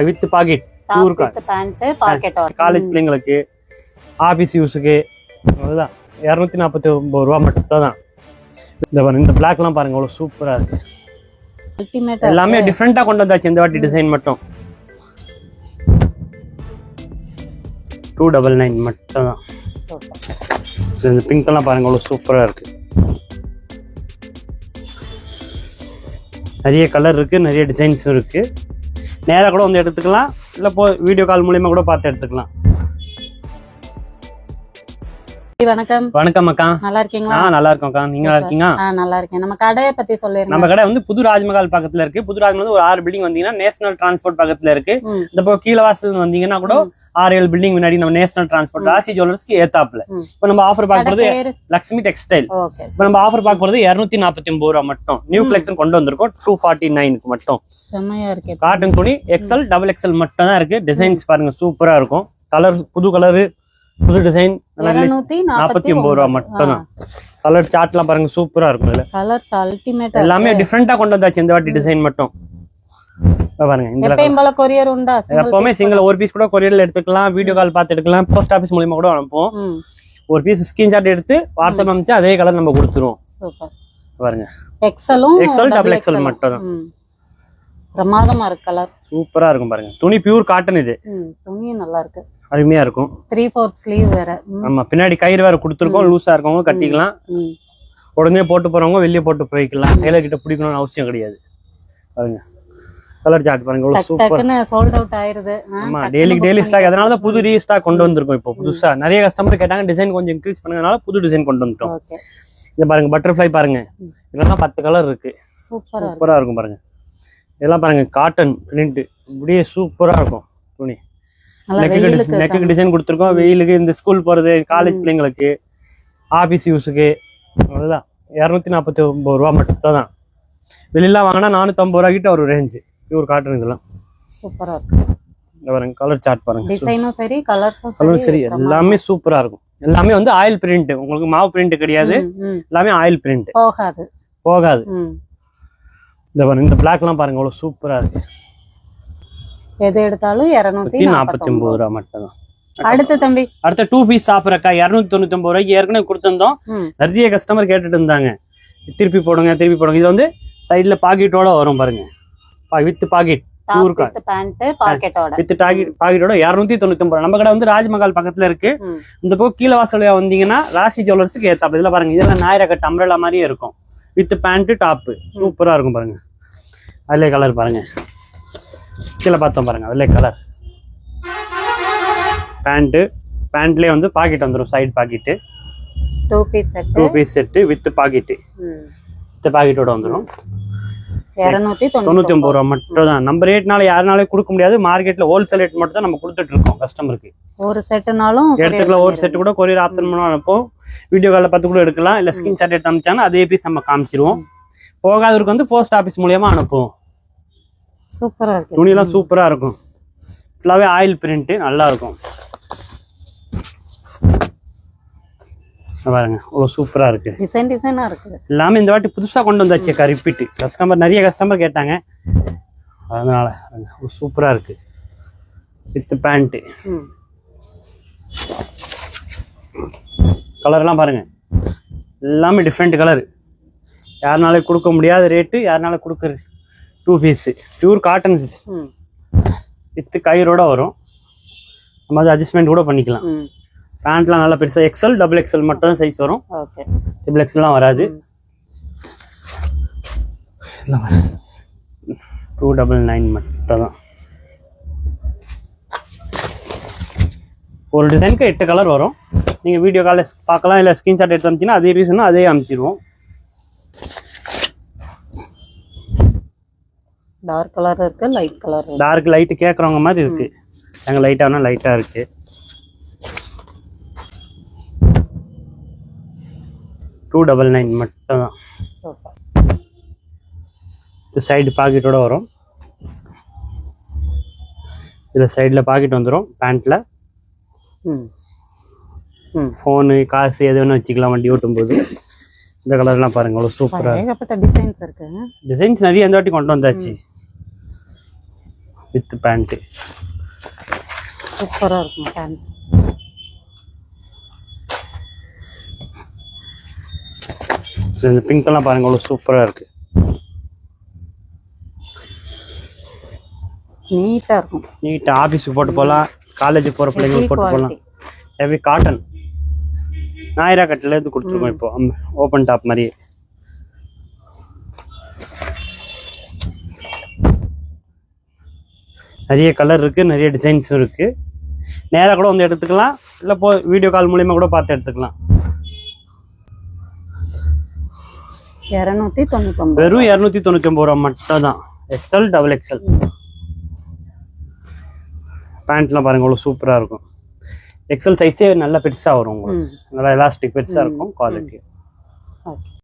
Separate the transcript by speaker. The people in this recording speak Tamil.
Speaker 1: வித் பாக்கெட் பியூர் காலேஜ் பிள்ளைங்களுக்கு ஆஃபீஸ் யூஸுக்கு அதுதான் 249 ரூபா மட்டும் தான். இந்த பாருங்க, இந்த பிளாக்லாம் பாருங்க அவ்வளோ சூப்பராக இருக்கு. எல்லாமே டிஃப்ரெண்ட்டாக கொண்டு வந்தாச்சு இந்த வாட்டி டிசைன் மட்டும். 299 மட்டும் தான். இந்த பிங்க்லாம் பாருங்க அவ்வளோ சூப்பராக இருக்கு. நிறைய கலர் இருக்கு, நிறைய டிசைன்ஸும் இருக்கு. நேராக கூட வந்து எடுத்துக்கலாம், இல்லை வீடியோ கால் மூலியமா கூட பார்த்து எடுத்துக்கலாம்.
Speaker 2: வணக்கம்.
Speaker 1: வணக்கம் அக்கா, நல்லா
Speaker 2: இருக்கீங்களா?
Speaker 1: நல்லா இருக்கோம் அக்கா, நீங்க நல்லா இருக்கீங்க?
Speaker 2: நல்லா இருக்கேன். நம்ம கடையை பத்தி சொல்லிருங்க.
Speaker 1: நம்ம கடை வந்து புது ராஜ்மஹால் பக்கத்துல இருக்கு. புது ராஜ்மஹால் ஒரு 6 பில்டிங் வந்தீங்கன்னா நேஷனல் டிரான்ஸ்போர்ட் பக்கத்துல இருக்கு. இந்த பக்கம் கீழவாசல் வந்தீங்கன்னா கூட 6-7 பில்டிங் முன்னாடி நம்ம நேஷனல் டிரான்ஸ்போர்ட் ராசி ஜுவல்லர்ஸ்க்கு ஏத்தாப்ல. இப்ப நம்ம ஆஃபர் பார்க்கறது லக்ஷ்மி டெக்ஸ்டைல். இப்ப நம்ம ஆஃபர் பார்க்கறது 249 ரூபா மட்டும். நியூ கலெக்ஷன் கொண்டு வந்திருக்கோம் 249 மட்டும்.
Speaker 2: செமையா இருக்கு.
Speaker 1: காட்டன் துணி XL XXL மட்டும் தான் இருக்கு. டிசைன்ஸ் பாருங்க சூப்பரா இருக்கும். கலர் புது கலரு, புது டிசைன். 249 ரூபா மட்டும் தான். கலர் சார்ட்லாம் பாருங்க சூப்பரா இருக்கும். இதுல
Speaker 2: கலர்ஸ் அல்டிமேட், எல்லாமே
Speaker 1: டிஃப்ரெண்டா கொண்டு வந்தாச்சு இந்த வாட்டி டிசைன் மட்டும். பாருங்க,
Speaker 2: இந்த கொரியர் உண்டா?
Speaker 1: எப்பவுமே சிங்கிள் ஒரு பீஸ் கூட கொரியர்ல எடுத்துக்கலாம், வீடியோ கால் பார்த்து எடுக்கலாம், போஸ்ட் ஆபீஸ் மூலமா கூட அனுப்புவோம். ஒரு பீஸ் ஸ்கிரீன்ஷாட் எடுத்து வாட்ஸ்அப் அனுப்பிச்சு அதே கலர் நம்ம கொடுத்துருவோம்.
Speaker 2: சூப்பர்.
Speaker 1: பாருங்க,
Speaker 2: XL
Speaker 1: XL மட்டும் தான்.
Speaker 2: பிரமாதமா இருக்கு. கலர்
Speaker 1: சூப்பரா இருக்கும். பாருங்க, துணி பியூர் காட்டன். இது
Speaker 2: துணியும் நல்லா இருக்கு,
Speaker 1: அருமையா இருக்கும்.
Speaker 2: 3/4 ஸ்லீவ் வேற.
Speaker 1: ஆமா, பின்னாடி கயிறு வேற கொடுத்துருக்கோம். லூசா இருக்கவங்க கட்டிக்கலாம், உடனே போட்டு போறவங்க வெளியே போட்டு போய்க்கலாம். டெய்லர் கிட்ட பிடிக்கணும்னு அவசியம் கிடையாது. பாருங்க, கலர் சார்ட் பாருங்க சூப்பர்.
Speaker 2: சோல்ட் அவுட் ஆயிருது.
Speaker 1: ஆமா, டெய்லி ஸ்டாக். அதனால தான் புது ரீஸ்டாக் கொண்டு வந்திருக்கோம். இப்போ புதுசா நிறைய கஸ்டமர் கேட்டாங்க, டிசைன் கொஞ்சம் இன்க்ரீஸ் பண்ணுங்கனால புது டிசைன் கொண்டு வந்துட்டோம். இத பாருங்க, பட்டர்ஃப்ளை பாருங்க. இதெல்லாம் 10 கலர் இருக்கு. சூப்பரா இருக்கும். பாருங்க, இதெல்லாம் பாருங்க காட்டன் பிரிண்ட், இப்படியே சூப்பரா இருக்கும். துணி நெக்கு டிசைன் கொடுத்துருக்கோம். வெயிலுக்கு, இந்த ஸ்கூல் போறது, காலேஜ் பிள்ளைங்களுக்கு, ஆபீஸ் யூஸுக்கு அதுதான் 249 ரூபா மட்டும் தான். வெளியெல்லாம் வாங்கினா 450 ரூபா கிட்ட ஒரு ரேஞ்சு. பியூர் காட்டன் இதெல்லாம்
Speaker 2: சூப்பரா இருக்கு.
Speaker 1: பாருங்க, கலர் சார்ட் பாருங்க,
Speaker 2: டிசைனும் சரி, கலர்ஸும்
Speaker 1: சரி, எல்லாமே சூப்பரா இருக்கும். எல்லாமே வந்து ஆயில் பிரிண்ட், உங்களுக்கு மாவு பிரிண்ட் கிடையாது. எல்லாமே ஆயில் பிரிண்ட், போகாது. இந்த பாருங்க, இந்த பிளாக்லாம் பாருங்க அவ்வளவு சூப்பரா இருக்கு.
Speaker 2: எது எடுத்தாலும் 249
Speaker 1: ரூபா மட்டும் தான். அடுத்த 2 பீஸ் ஆஃபர் அக்கா 299 ரூபாய்க்கு ஏற்கனவே கொடுத்திருந்தோம். நிறைய கஸ்டமர் கேட்டுட்டு இருந்தாங்க, திருப்பி போடுங்க. இது வந்து சைடுல பாக்கெட்டோட வரும் பாருங்க, வித் பாக்கெட் பியூர் வித் பாக்கெட்டோட 299 ரூபா. நம்ம கடை வந்து ராஜ்மஹால் பக்கத்துல இருக்கு. இந்த பக்கம் கீழ வாசல் வந்தீங்கன்னா ராசி ஜுவல்லர்ஸ்க்கு ஏத்தாப்புல. இதுல பாருங்க, இதெல்லாம் ஞாயிறு கட்டு அம்ரலா மாதிரியே இருக்கும். வித் பேண்ட் டாப் சூப்பரா இருக்கும். பாருங்க, அதுல கலர் பாருங்க, கீழே பார்த்தோம் பாருங்க, அதுல கலர். பேண்ட்லயே வந்து பாக்கெட் வந்துடும், side pocket. 2 piece set with pocket. பாக்கெட்டோட வந்துடும். 299 ரூபா மட்டும் தான். நம்ம ரேட்னால யாருனாலே கொடுக்க முடியாது. மார்க்கெட்ல ஹோல்சேல் ரேட் மட்டும் தான் நம்ம கொடுத்துட்டு இருக்கோம் கஸ்டமருக்கு.
Speaker 2: ஒரு செட்னாலும்
Speaker 1: எடுத்துக்கலாம். ஒரு செட் கூட கொரியர் ஆப்ஷன் பண்ண அனுப்போம். வீடியோ காலில் பார்த்து கூட எடுக்கலாம், இல்ல ஸ்கிரீன்ஷாட் எடுத்து அனுப்பிச்சாங்கன்னா அதே பீஸ் நம்ம காமிச்சிருவோம். போகாதவருக்கு வந்து போஸ்ட் ஆபீஸ் மூலியமா அனுப்புவோம்.
Speaker 2: சூப்பரா இருக்கு.
Speaker 1: துணியெல்லாம் சூப்பரா இருக்கும். ஃபுல்லாவே ஆயில் பிரிண்ட், நல்லா இருக்கும். பாருங்க, அவ்வளவு சூப்பரா இருக்கு.
Speaker 2: டிசைனா இருக்கு. எல்லாமே
Speaker 1: இந்த வாட்டி புதுசா கொண்டு வந்தாச்சு. ரிப்பீட் நிறைய கஸ்டமர் கேட்டாங்க, அதனால சூப்பரா இருக்கு. With pant. கலர் எல்லாம் பாருங்க, எல்லாமே டிஃப்ரெண்ட் கலர். யாருனாலே கொடுக்க முடியாத ரேட்டு, யாருனால கொடுக்குறது. 2 பீஸ் பியூர் காட்டன் வித் கயிறோட வரும். நம்ம அது அட்ஜஸ்ட்மெண்ட் கூட பண்ணிக்கலாம். பேண்ட்லாம் நல்லா பெருசா XL XXL மட்டும் தான் சைஸ் வரும். XXLலாம் வராது. 299 மட்டும் தான். ஒரு டிசைனுக்கு 8 கலர் வரும். நீங்க வீடியோ கால்ல பார்க்கலாம், இல்ல ஸ்கிரீன்ஷாட் எடுத்து அனுப்பிச்சீங்கன்னா அதே பீஸ்னா அதே அனுப்பிச்சிடுவோம்.
Speaker 2: டார்க் கலர் இருக்கு, லைட் கலர்.
Speaker 1: டார்க் லைட் கேக்குறவங்க மாதிரி இருக்கு. எங்க லைட்டானா லைட்டா இருக்கு. 299 மட்டும் தான். இந்த சைடு பாக்கெட்டோட வரும். இதுல சைடுல பாக்கெட் வந்துடும். பேண்ட்ல ஃபோனு, காசு எது வேணா வச்சுக்கலாம் வண்டி ஓட்டும் போது. இந்த கலர்லாம் பாருங்க, அவ்வளோ சூப்பரா.
Speaker 2: ஏகப்பட்ட டிசைன்ஸ் இருக்கு.
Speaker 1: டிசைன்ஸ் நிறைய இந்த வாட்டி கொண்டு வந்தாச்சு. With pant.
Speaker 2: சூப்பரா இருக்கும் பேண்ட்.
Speaker 1: இந்த பிங்க் எல்லாம் பாருங்க அவ்வளவு சூப்பரா இருக்கு.
Speaker 2: நீட்டா இருக்கும்.
Speaker 1: நீட்டா ஆபீஸ்க்கு போட்டு போகலாம், காலேஜ் போற பிள்ளைங்களுக்கு போட்டு போகலாம். ஹெவி காட்டன் நாயிரா கட்டில இருந்து கொடுத்துருக்கோம். இப்போ ஓப்பன் டாப் மாதிரி. நிறைய கலர் இருக்கு, நிறைய டிசைன்ஸும் இருக்கு. நேராக கூட வந்து எடுத்துக்கலாம், இல்லை வீடியோ கால் மூலியமா கூட பார்த்து எடுத்துக்கலாம்.
Speaker 2: 299.
Speaker 1: வெறும் 299 ரூபா மட்டும் தான். XL, double XL. பேண்ட்லாம் பாருங்க அவ்வளோ சூப்பராக இருக்கும். எக்ஸ்எல் சைஸே நல்லா பெருசாக வரும் உங்களுக்கு. நல்லா எலாஸ்டிக் பெருசாக இருக்கும். குவாலிட்டி.